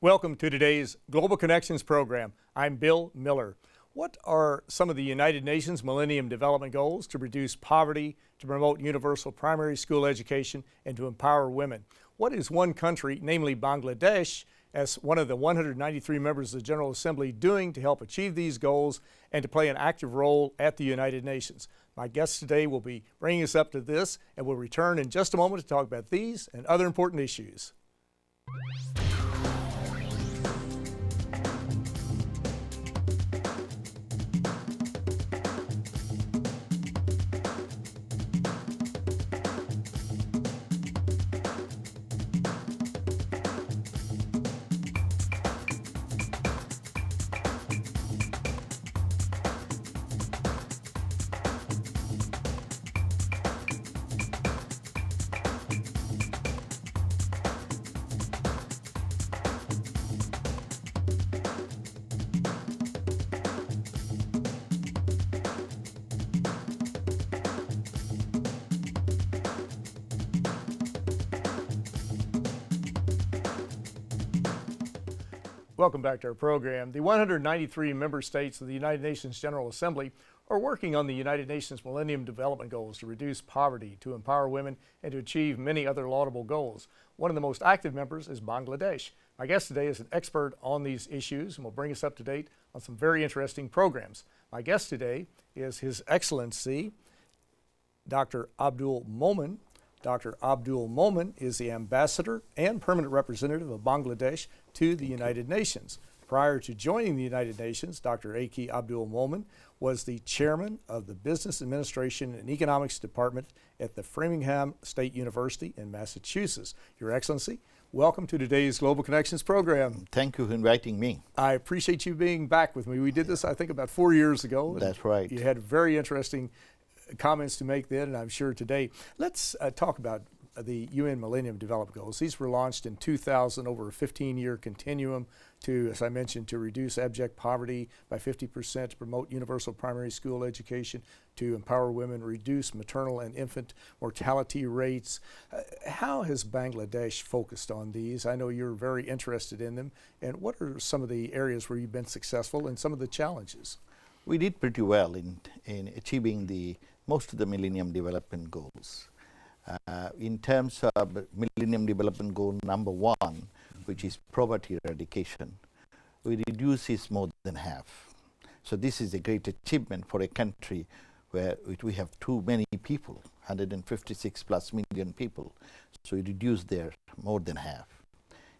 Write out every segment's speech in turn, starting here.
Welcome to today's Global Connections program. I'm Bill Miller. What are some of the United Nations Millennium Development Goals to reduce poverty, to promote universal primary school education, and to empower women? What is one country, namely Bangladesh, as one of the 193 members of the General Assembly, doing to help achieve these goals and to play an active role at the United Nations? My guest today will be bringing us up to this, and we'll return in just a moment to talk about these and other important issues. Welcome back to our program. The 193 member states of the United Nations General Assembly are working on the United Nations Millennium Development Goals to reduce poverty, to empower women, and to achieve many other laudable goals. One of the most active members is Bangladesh. My guest today is an expert on these issues and will bring us up to date on some very interesting programs. My guest today is His Excellency, Dr. Abdul Momen. Dr. Abdul Momen is the ambassador and permanent representative of Bangladesh to the United Nations. Prior to joining the United Nations, Dr. A.K. Abdul Momen was the chairman of the Business Administration and Economics Department at the Framingham State University in Massachusetts. Your Excellency, welcome to today's Global Connections program. Thank you for inviting me. I appreciate you being back with me. We did this, I think, about 4 years ago. That's right. You had very interesting comments to make then, and I'm sure today. Let's talk about the UN Millennium Development Goals. These were launched in 2000 over a 15-year continuum to, as I mentioned, to reduce abject poverty by 50%, to promote universal primary school education, to empower women, reduce maternal and infant mortality rates. How has Bangladesh focused on these? I know you're very interested in them. And what are some of the areas where you've been successful and some of the challenges? We did pretty well in achieving most of the Millennium Development Goals. In terms of Millennium Development Goal number 1, which is poverty eradication, we reduce it more than half. So this is a great achievement for a country where we have too many people, 156 plus million people. So we reduce there more than half,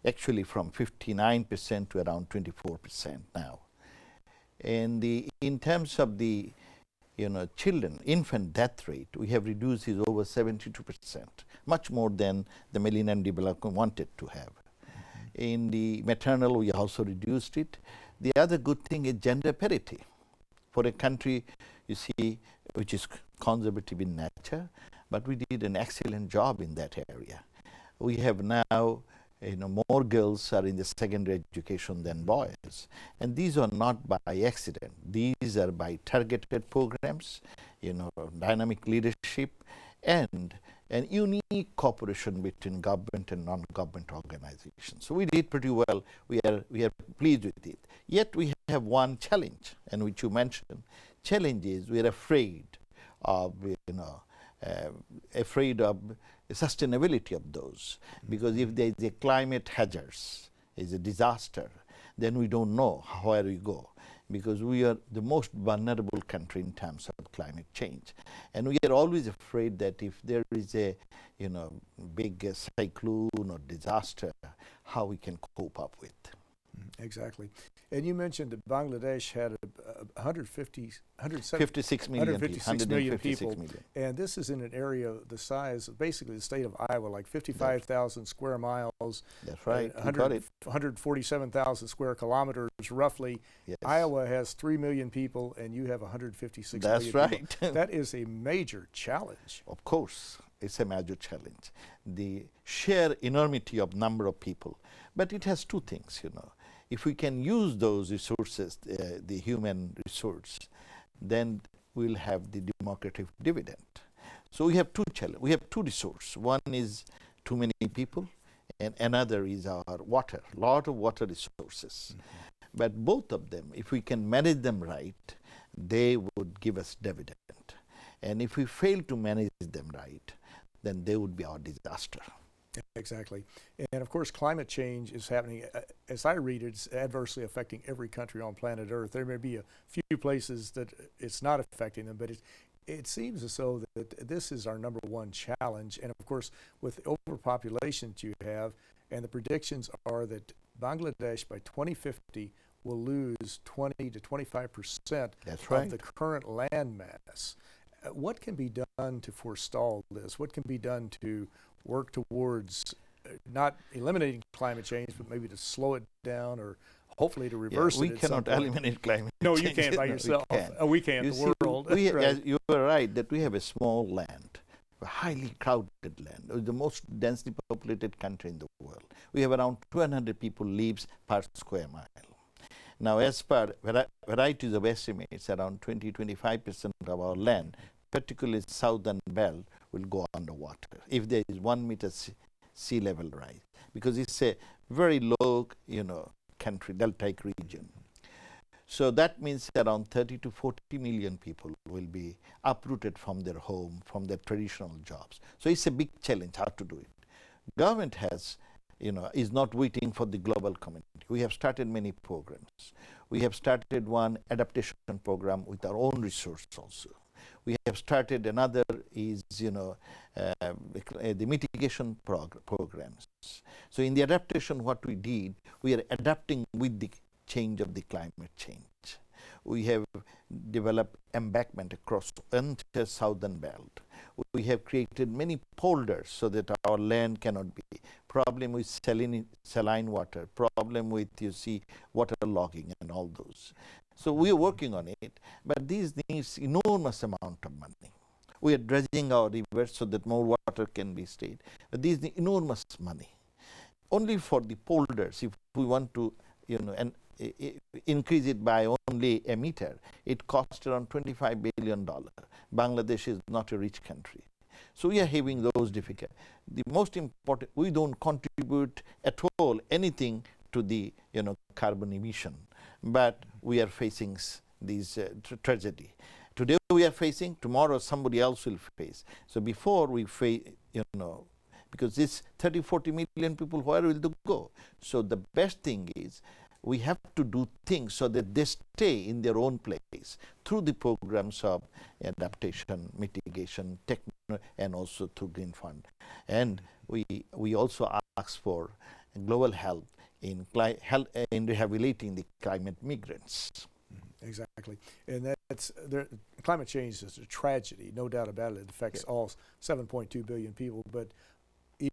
actually from 59% to around 24% now. And in terms of the infant death rate, we have reduced it over 72%, much more than the Millennium Development wanted to have. In the maternal, we also reduced it. The other good thing is gender parity. For a country, you see, which is conservative in nature, but we did an excellent job in that area. We have now more girls are in the secondary education than boys. And these are not by accident. These are by targeted programs, dynamic leadership, and an unique cooperation between government and non-government organizations. So we did pretty well. We are pleased with it. Yet we have one challenge, and which you mentioned. Challenge is we are afraid of, sustainability of those, because if there is a climate hazards, is a disaster, then we don't know where we go, because we are the most vulnerable country in terms of climate change, and we are always afraid that if there is a big cyclone or disaster, how we can cope up with. Exactly. And you mentioned that Bangladesh had 156 million people. And this is in an area the size of basically the state of Iowa, like 55,000 square miles. That's right. 147,000 square kilometers roughly. Yes. Iowa has 3 million people and you have 156 That's million right. people. That is a major challenge. Of course, it's a major challenge. The sheer enormity of number of people. But it has two things, If we can use those resources, the human resource, then we'll have the democratic dividend. So we have two challenges. We have two resources. One is too many people, and another is our water, lot of water resources. But both of them, if we can manage them right, they would give us dividend. And if we fail to manage them right, then they would be our disaster. Exactly. And of course, climate change is happening, as I read it, it's adversely affecting every country on planet Earth. There may be a few places that it's not affecting them, but it seems as though that this is our #1 challenge. And of course, with overpopulation that you have, and the predictions are that Bangladesh by 2050 will lose 20 to 25% of the current land mass. What can be done to forestall this? What can be done to work towards not eliminating climate change, but maybe to slow it down or hopefully to reverse it? We cannot eliminate climate change. No, you can't by yourself. We can't, the world. Right. You are right that we have a small land, a highly crowded land, the most densely populated country in the world. We have around 200 people lives per square mile. Now, as per varieties of estimates, around 20–25% of our land, particularly southern belt, will go underwater if there is 1 meter sea level rise, because it's a very low, country, deltaic region. So that means around 30 to 40 million people will be uprooted from their home, from their traditional jobs. So it's a big challenge how to do it. Government has, is not waiting for the global community. We have started many programs. We have started one adaptation program with our own resource also. We have started another is, the mitigation programs. So in the adaptation, what we did, we are adapting with the change of the climate change. We have developed embankment across the entire southern belt. We have created many polders so that our land cannot be. Problem with saline water, problem with, water logging and all those. So we are working on it, but these needs enormous amount of money. We are dredging our rivers so that more water can be stayed. But these need enormous money. Only for the polders, if we want to, increase it by only a meter, it costs around $25 billion. Bangladesh is not a rich country. So we are having those difficulties. The most important, we don't contribute at all anything to the carbon emission, but we are facing this tragedy. Today we are facing, tomorrow somebody else will face. So before we face, because this 30–40 million people, where will they go? So the best thing is we have to do things so that they stay in their own place through the programs of adaptation, mitigation, and also through Green Fund. And we also ask for global help in rehabilitating the climate migrants. Exactly. And climate change is a tragedy, no doubt about it. It affects all 7.2 billion people, but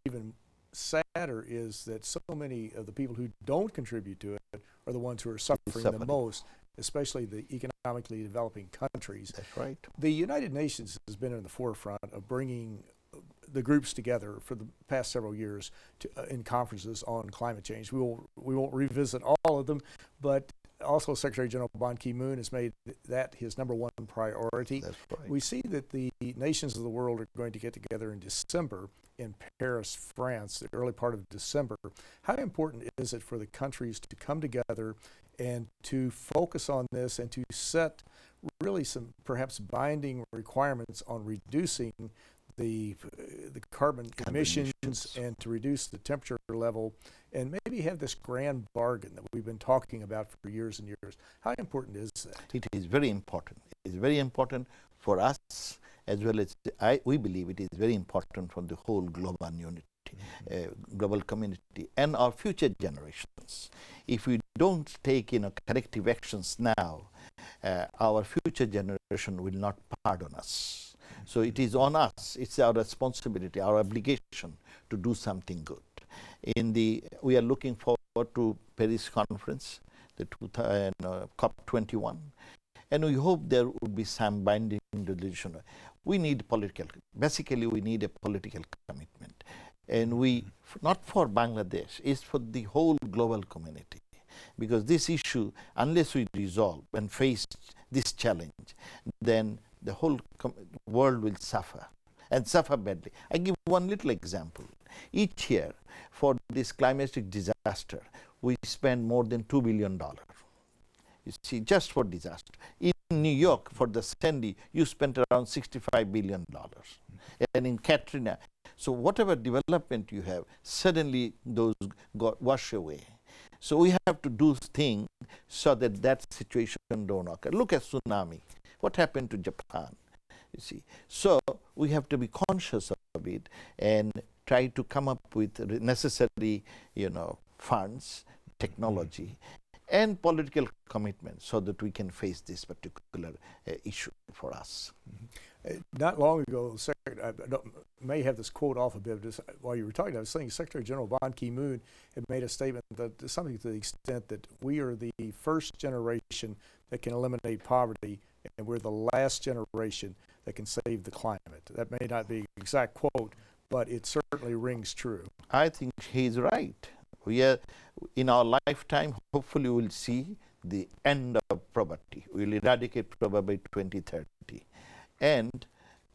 even sadder is that so many of the people who don't contribute to it are the ones who are suffering the most, especially the economically developing countries. That's right. The United Nations has been in the forefront of bringing the groups together for the past several years in conferences on climate change. We won't revisit all of them, but also Secretary General Ban Ki-moon has made that his #1 priority. That's right. We see that the nations of the world are going to get together in December in Paris, France, the early part of December. How important is it for the countries to come together and to focus on this and to set really some perhaps binding requirements on reducing the carbon emissions and to reduce the temperature level, and maybe have this grand bargain that we've been talking about for years and years? How important is that? It is very important. It is very important for us, as well as we believe it is very important for the whole global unity, global community, and our future generations. If we don't take corrective actions now, our future generation will not pardon us. So it is on us. It's our responsibility, our obligation to do something good. We are looking forward to Paris conference, the COP21, and we hope there will be some binding resolution. We need basically we need a political commitment, and not for Bangladesh, it's for the whole global community, because this issue, unless we resolve and face this challenge, then the whole world will suffer, and suffer badly. I give one little example. Each year, for this climatic disaster, we spend more than $2 billion. You see, just for disaster. In New York, for the Sandy, you spent around $65 billion. And in Katrina, so whatever development you have, suddenly those got washed away. So we have to do things so that that situation don't occur. Look at tsunami. What happened to Japan? You see, so we have to be conscious of it and try to come up with necessary, funds, technology, and political commitment so that we can face this particular issue for us. Not long ago, I may have this quote off a bit, just while you were talking, I was saying Secretary General Ban Ki-moon had made a statement that something to the extent that we are the first generation that can eliminate poverty, and we're the last generation that can save the climate. That may not be an exact quote, but it certainly rings true. I think he's right. We are, in our lifetime, hopefully we'll see the end of poverty. We'll eradicate poverty by 2030. And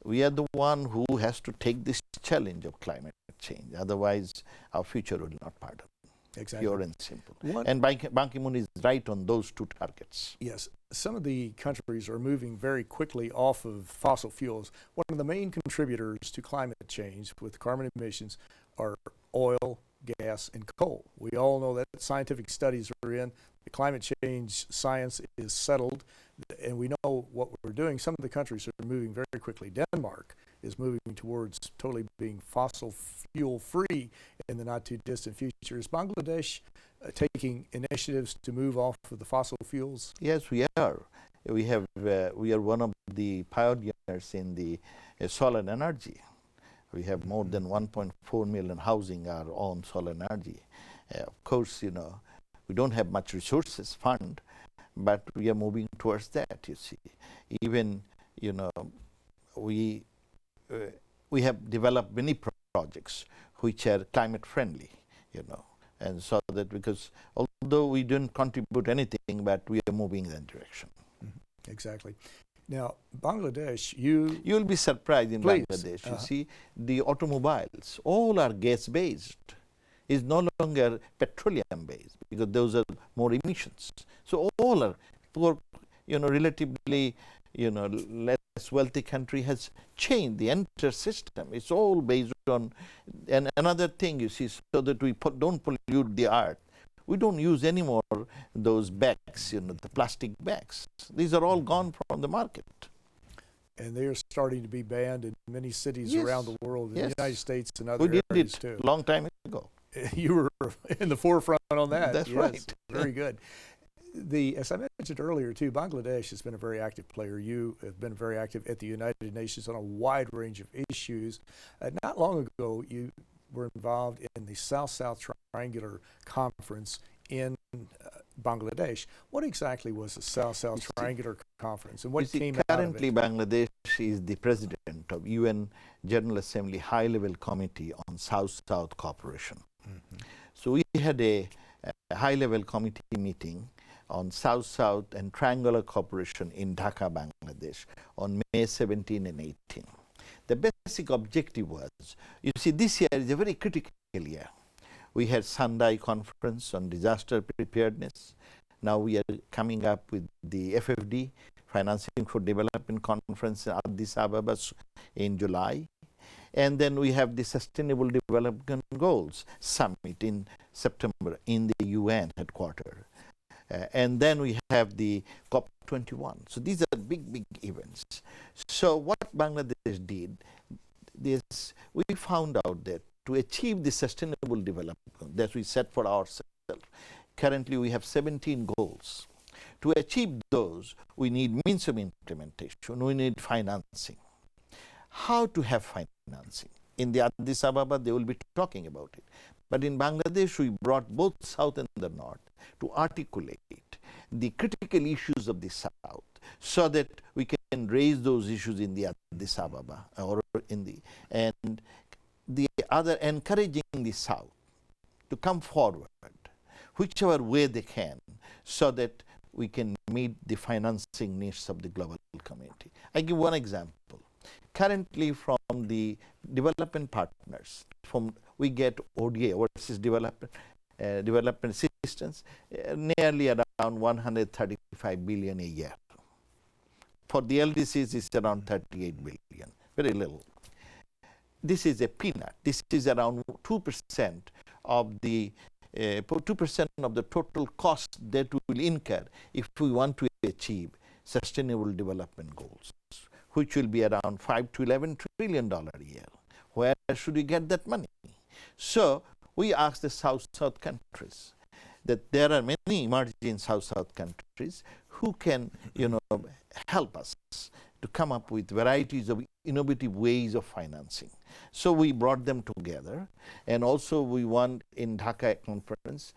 we are the one who has to take this challenge of climate change. Otherwise, our future will not pardon. Exactly. Pure and simple. And Ban Ki-moon is right on those two targets. Yes. Some of the countries are moving very quickly off of fossil fuels. One of the main contributors to climate change with carbon emissions are oil, gas, and coal. We all know that scientific studies are in. The climate change science is settled, and we know what we're doing. Some of the countries are moving very quickly. Denmark is moving towards totally being fossil fuel free in the not too distant future. Is Bangladesh taking initiatives to move off of the fossil fuels? Yes, we are. We are one of the pioneers in the solar energy. We have more than 1.4 million housing are on solar energy. Of course, we don't have much resources fund, but we are moving towards that, you see. Even, we have developed many projects which are climate friendly, and so that, because although we didn't contribute anything, but we are moving in that direction. Mm-hmm. Exactly. Now, Bangladesh, you'll be surprised in please. Bangladesh. You see, the automobiles, all are gas-based. It's no longer petroleum-based because those are more emissions. So all are poor, relatively, less wealthy country has changed the entire system. It's all based on, and another thing you see, so that we don't pollute the earth. We don't use anymore those bags, the plastic bags. These are all gone from the market. And they are starting to be banned in many cities Yes. around the world, in Yes. the United States and other We areas did too. it a long time ago. You were in the forefront on that. That's yes. right. Very good. As I mentioned earlier too, Bangladesh has been a very active player. You have been very active at the United Nations on a wide range of issues. Not long ago, you were involved in the South-South Triangular Conference in Bangladesh. What exactly was the South-South Triangular Conference, and what came out of it? Currently, Bangladesh is the president of UN General Assembly High-Level Committee on South-South Cooperation. Mm-hmm. So we had a high-level committee meeting on South-South and Triangular Cooperation in Dhaka, Bangladesh on May 17 and 18. The basic objective was, you see, this year is a very critical year. We had Sendai Conference on Disaster Preparedness. Now we are coming up with the FFD, Financing for Development Conference in Addis Ababa in July. And then we have the Sustainable Development Goals Summit in September in the UN headquarters. And then we have the COP21. So these are big, big events. So what Bangladesh did, we found out that to achieve the sustainable development that we set for ourselves, currently we have 17 goals. To achieve those, we need means of implementation, we need financing. How to have financing? In the Addis Ababa, they will be talking about it. But in Bangladesh, we brought both South and the North to articulate the critical issues of the South so that we can raise those issues in the Addis Ababa and the other, encouraging the South to come forward whichever way they can so that we can meet the financing needs of the global community. I give one example. Currently, from the development partners, from we get ODA, overseas development assistance, nearly around 135 billion a year. For the LDCs, it's around 38 billion, very little. This is a peanut. This is around 2% of the 2% of the total cost that we will incur if we want to achieve sustainable development goals, which will be around $5 to $11 trillion a year. Where should we get that money? So we asked the South-South countries that there are many emerging South-South countries who can, help us to come up with varieties of innovative ways of financing. So we brought them together, and also we want in Dhaka conference,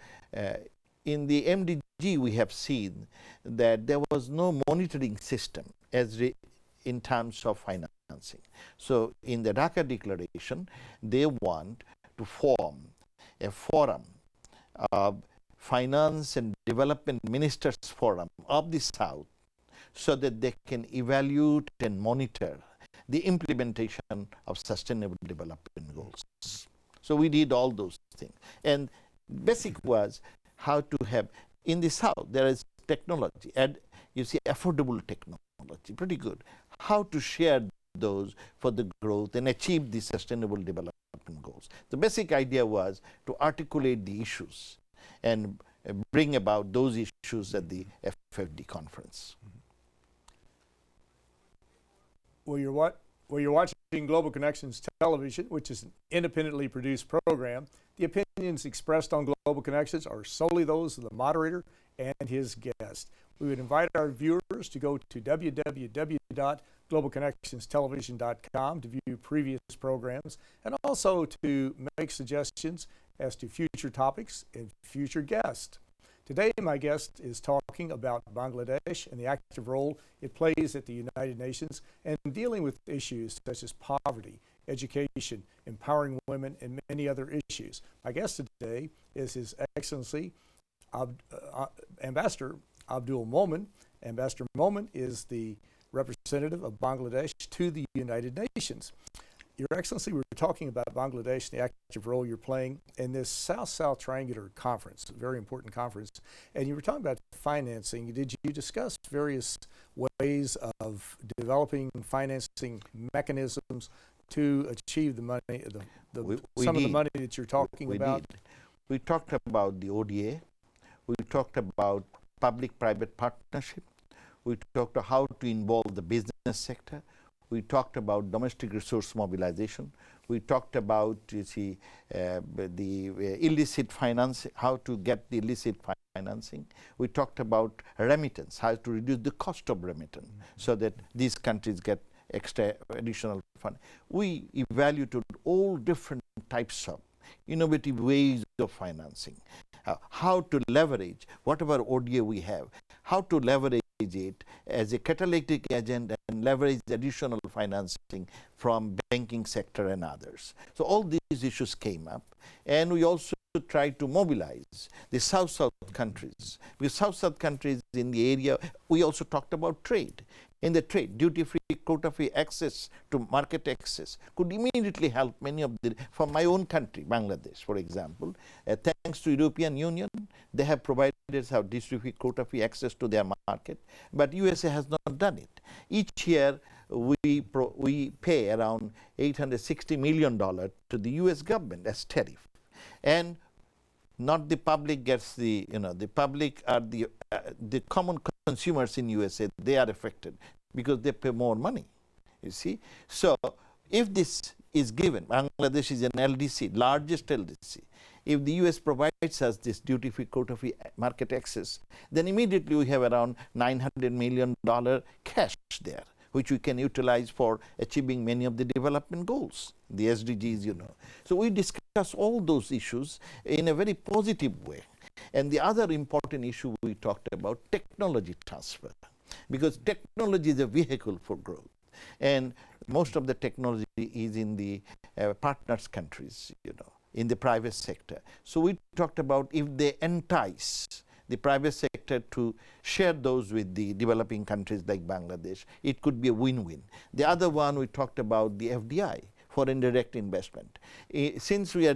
in the MDG we have seen that there was no monitoring system in terms of financing. So in the Dhaka Declaration, they want to form a forum of Finance and Development Ministers Forum of the South, so that they can evaluate and monitor the implementation of sustainable development goals. So we did all those things. And basic was how to have, in the South, there is technology, and you see affordable technology, pretty good. How to share those for the growth and achieve the sustainable development goals. The basic idea was to articulate the issues and bring about those issues at the FFD conference. Well, you're watching Global Connections Television, which is an independently produced program. The opinions expressed on Global Connections are solely those of the moderator and his guest. We would invite our viewers to go to www.globalconnectionstelevision.com to view previous programs, and also to make suggestions as to future topics and future guests. Today, my guest is talking about Bangladesh and the active role it plays at the United Nations and dealing with issues such as poverty, education, empowering women, and many other issues. My guest today is His Excellency Ambassador Abdul Momen. Ambassador Momen is the representative of Bangladesh to the United Nations. Your Excellency, we were talking about Bangladesh and the active role you're playing in this South-South Triangular Conference, a very important conference. And you were talking about financing. Did you discuss various ways of developing financing mechanisms to achieve the money, some of the money that you're talking about? We talked about the ODA. We talked about public-private partnership. We talked about how to involve the business sector. We talked about domestic resource mobilization. We talked about, the illicit finance, how to get the illicit financing. We talked about remittance, how to reduce the cost of remittance so that these countries get extra additional fund. We evaluated all different types of innovative ways of financing, how to leverage whatever ODA we have, how to leverage it as a catalytic agent and leverage additional financing from banking sector and others. So all these issues came up, and we also tried to mobilize the South-South countries. With South-South countries in the area, we also talked about trade. In the trade, duty-free, quota-free access to market access could immediately help many of the, from my own country, Bangladesh, for example. Thanks to European Union, they have provided some duty-free, quota-free access to their market, but USA has not done it. Each year, we pay around $860 million to the US government as tariff. And not the public gets the, the public are the common consumers in USA, they are affected because they pay more money, you see. So if this is given, Bangladesh is an LDC, largest LDC. If the US provides us this duty-free, quota-free market access, then immediately we have around $900 million cash there, which we can utilize for achieving many of the development goals, the SDGs, So we discuss all those issues in a very positive way. And the other important issue we talked about, technology transfer, because technology is a vehicle for growth. And most of the technology is in the partners countries, in the private sector. So we talked about if they entice the private sector to share those with the developing countries like Bangladesh, it could be a win-win. The other one, we talked about the FDI. foreign direct investment. Since we are,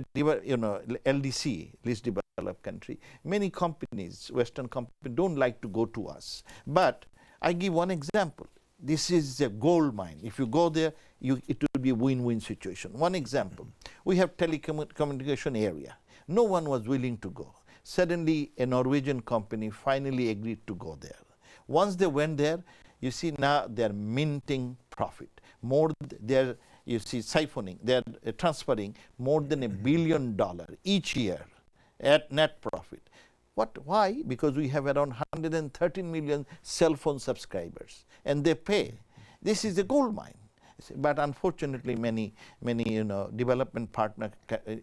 LDC, least developed country, many companies, Western companies, don't like to go to us. But I give one example. This is a gold mine. If you go there, it will be a win-win situation. One example, we have telecommunication area. No one was willing to go. Suddenly, a Norwegian company finally agreed to go there. Once they went there, you see now they're minting profit. More, they're, you see, siphoning, they're transferring more than $1 billion each year at net profit. Why? Because we have around 113 million cell phone subscribers, and they pay. This is a gold mine. But unfortunately, many development partner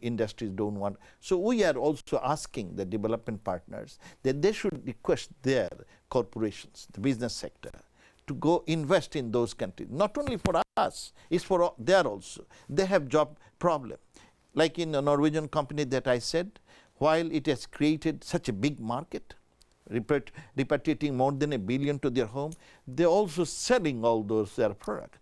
industries don't want. So we are also asking the development partners that they should request their corporations, the business sector, to go invest in those countries. Not only for us, it's for there also. They have job problem. Like in a Norwegian company that I said, while it has created such a big market, repatriating more than $1 billion to their home, they're also selling all those their products,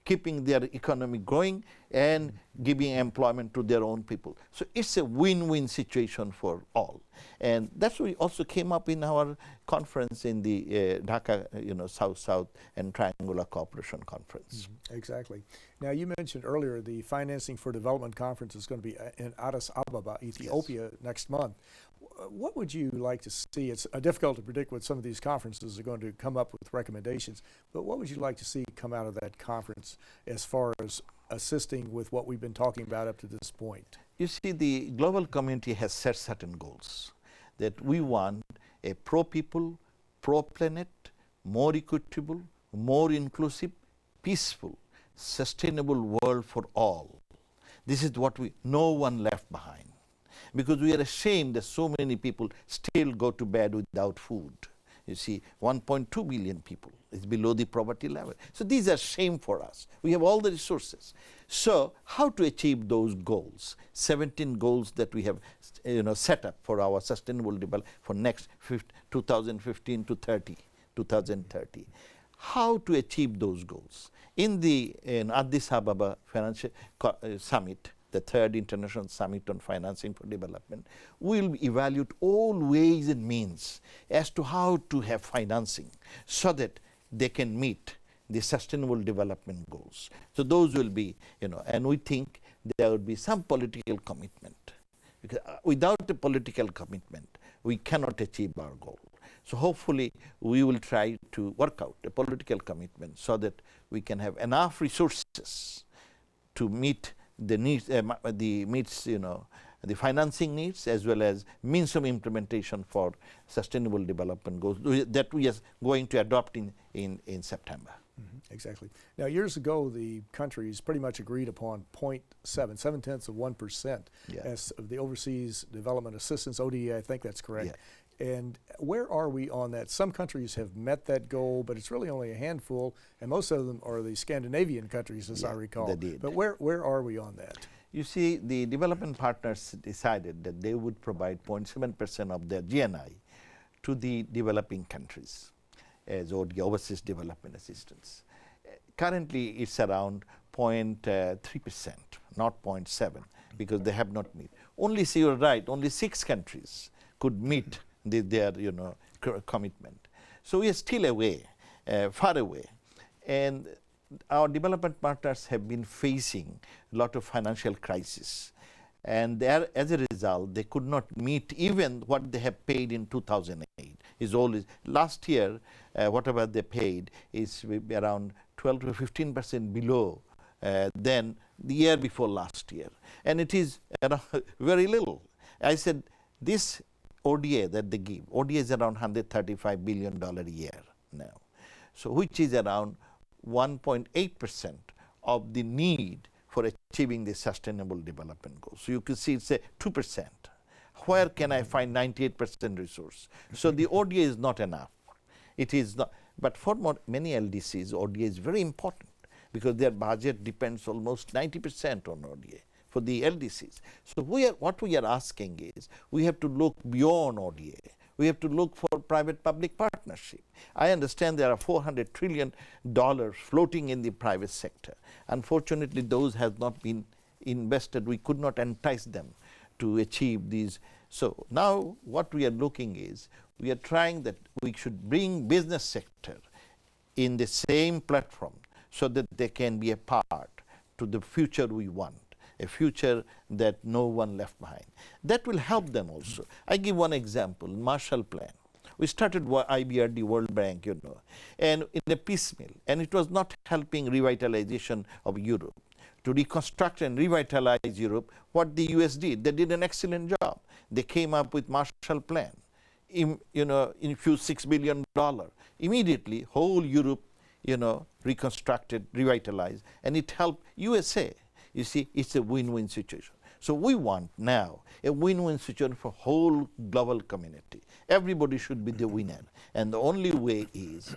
keeping their economy going and giving employment to their own people. So it's a win-win situation for all. And that's what we also came up in our conference in the Dhaka, South-South and Triangular Cooperation Conference. Exactly. Now, you mentioned earlier the Financing for Development Conference is going to be in Addis Ababa, Ethiopia, next month. What would you like to see? It's difficult to predict what some of these conferences are going to come up with recommendations, but what would you like to see come out of that conference as far as assisting with what we've been talking about up to this point? You see, the global community has set certain goals, that we want a pro-people, pro-planet, more equitable, more inclusive, peaceful, sustainable world for all. This is what no one left behind. Because we are ashamed that so many people still go to bed without food. You see, 1.2 billion people is below the poverty level. So these are shame for us. We have all the resources. So how to achieve those goals? 17 goals that we have set up for our sustainable development for next 2015 to 2030. How to achieve those goals? In the Addis Ababa Financial Summit, the third International Summit on Financing for Development, will evaluate all ways and means as to how to have financing so that they can meet the sustainable development goals. So those will be, and we think there will be some political commitment. Because without a political commitment, we cannot achieve our goal. So hopefully we will try to work out a political commitment so that we can have enough resources to meet the needs, the financing needs, as well as means of implementation for sustainable development goals that we are going to adopt in September. Exactly. Now, years ago, the countries pretty much agreed upon 0.7% as of the Overseas Development Assistance, ODA, I think that's correct. Yeah. And where are we on that? Some countries have met that goal, but it's really only a handful, and most of them are the Scandinavian countries, as I recall. They did. But where are we on that? You see, the development partners decided that they would provide 0.7% of their GNI to the developing countries as overseas development assistance. Currently, it's around 0.3%, not 0.7%, because they have not met. Only, so you're right, only 6 countries could meet their commitment. So we are still away, far away. And our development partners have been facing a lot of financial crisis. And as a result, they could not meet even what they have paid in 2008. Last year, whatever they paid is around 12 to 15% below than the year before last year. And it is very little. I said, this ODA that they give, ODA is around $135 billion a year now, so which is around 1.8% of the need for achieving the sustainable development goals. So you can see it's a 2%. Where can I find 98% resource? So the ODA is not enough. It is not. But for many LDCs, ODA is very important because their budget depends almost 90% on ODA for the LDCs. So what we are asking is, we have to look beyond ODA. We have to look for private-public partnership. I understand there are $400 trillion floating in the private sector. Unfortunately, those have not been invested. We could not entice them to achieve these. So now what we are looking is, we are trying that we should bring business sector in the same platform so that they can be a part to the future we want, a future that no one left behind. That will help them also. I give one example, Marshall Plan. We started IBRD, World Bank, you know, and in a piecemeal, and it was not helping revitalization of Europe. To reconstruct and revitalize Europe, what the US did, they did an excellent job. They came up with Marshall Plan, in few $6 billion. Immediately, whole Europe, reconstructed, revitalized, and it helped USA. You see, it's a win-win situation. So we want now a win-win situation for whole global community. Everybody should be the winner. And the only way is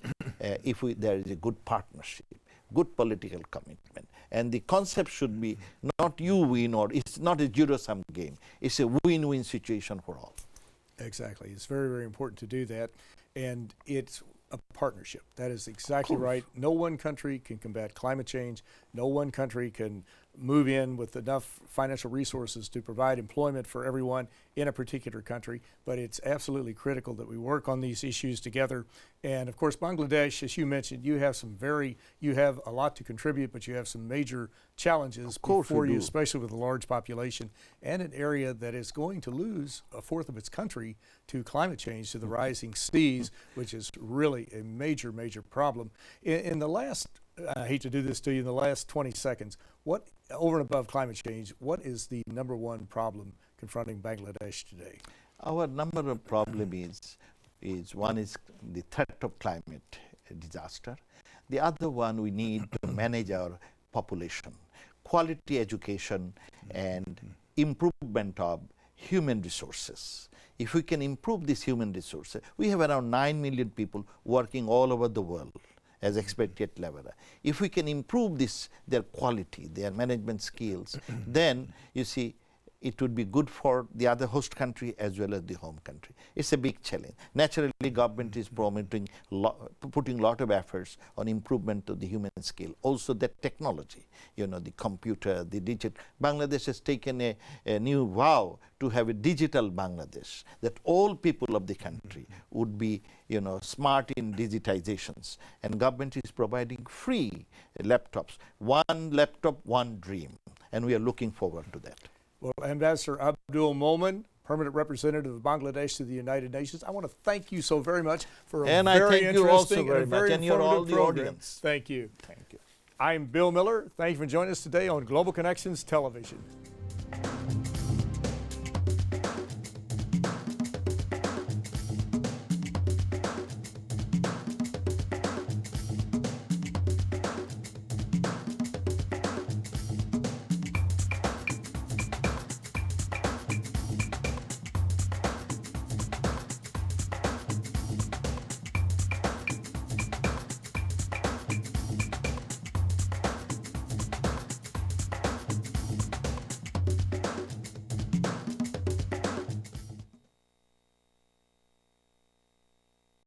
if there is a good partnership, good political commitment. And the concept should be not you win, or it's not a zero-sum game. It's a win-win situation for all. Exactly. It's very, very important to do that. And it's a partnership. That is exactly right. No one country can combat climate change. No one country can move in with enough financial resources to provide employment for everyone in a particular country, but it's absolutely critical that we work on these issues together. And of course, Bangladesh, as you mentioned, you have a lot to contribute, but you have some major challenges before you, especially with a large population and an area that is going to lose a fourth of its country to climate change, to the rising seas, which is really a major, major problem. In the last, I hate to do this to you, in the last 20 seconds, what, over and above climate change, what is the #1 problem confronting Bangladesh today? Our number one problem is one is the threat of climate disaster. The other one, we need to manage our population, quality education, and improvement of human resources. If we can improve these human resources, we have around 9 million people working all over the world as expatriate level. If we can improve their quality, their management skills, then you see it would be good for the other host country as well as the home country. It's a big challenge. Naturally, government is promoting, putting a lot of efforts on improvement of the human skill. Also the technology, the computer, the digital. Bangladesh has taken a new vow to have a digital Bangladesh, that all people of the country would be smart in digitizations. And government is providing free laptops. One laptop, one dream. And we are looking forward to that. Well, Ambassador Abdul Momen, Permanent Representative of Bangladesh to the United Nations, I want to thank you so very much for a very interesting and very informative program. Thank you. Thank you. I'm Bill Miller. Thank you for joining us today on Global Connections Television.